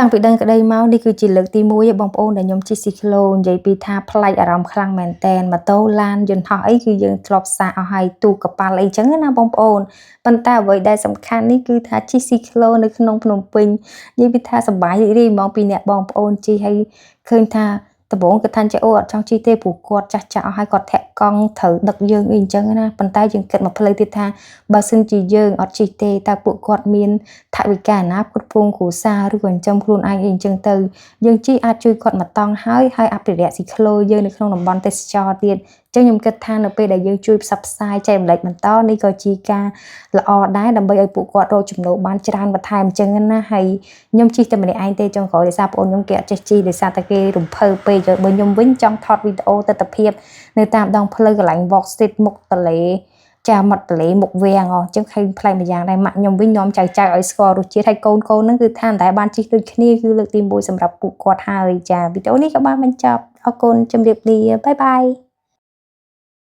តាំងពីដឹងក្តីមកនេះគឺជាលើកទី1ឯងបងប្អូនដែលខ្ញុំជិះស៊ីក្លូនិយាយពីថាប្លែកអារម្មណ៍ខ្លាំងមែនតែនម៉ូតូឡានយន្តហោះអីគឺយើងធ្លាប់សាកអស់ហើយទូកកប៉ាល់អីចឹងណាបងប្អូនប៉ុន្តែអ្វីដែលសំខាន់នេះគឺថាជិះស៊ីក្លូនៅក្នុងភ្នំពេញនិយាយពីថាសប្បាយរីករាយហ្មងពីអ្នកបងប្អូនជិះហើយឃើញថាដំបូងគាត់ថាចេះអូអត់ចង់ជិះទេព្រោះគាត់ចាស់អស់ហើយគាត់ធាក់កង់ត្រូវដឹកយើងអីអញ្ចឹងណាប៉ុន្តែយើងគិតមកផ្លូវទៀតថាបើសិនជាយើងអត់ជិះទេតើពួកគាត់មានថវិកាណាផ្គត់ផ្គង់គ្រួសារឬក៏ចិញ្ចឹមខ្លួនឯងអីអញ្ចឹងទៅយើងជិះអាចជួយគាត់មកតង់ហើយអភិរក្សស៊ីក្លូយើងនៅក្នុងតំបន់ទេសចរទៀតចឹងខ្ញុំគិតថានៅពេលដែលយើងជួយផ្សព្វផ្សាយចែករំលែកបន្តនេះក៏ជាការល្អដែរដើម្បីឲ្យពួកគាត់រកចំណូលបានច្រើនបន្ថែមអញ្ចឹងណាហើយខ្ញុំជិះតែម្នាក់ឯងទេចុងក្រោយដោយសារបងខ្ញុំគេអត់ចេះជិះដោយសារតែគេរំភើបពេកបើខ្ញុំវិញចង់ថតវីដេអូទស្សនភាពនៅតាមដងផ្លូវកន្លែង Walk Street មុខទន្លេចាមាត់ទន្លេមុខវាំងអញ្ចឹងឃើញប្លែកម្យ៉ាងដែរម៉ាក់ខ្ញុំវិញនាំចៅឲ្យស្គាល់រសជាតិហើយកូនហ្នឹងគឺថាតែបានជិះដូចគ្នាគឺលើកទី1សម្រាប់ពួកគាត់ហើយចាវីដេអូនេះក៏បានបញ្ចប់អរគុណជម្រាបលាបាយបាយ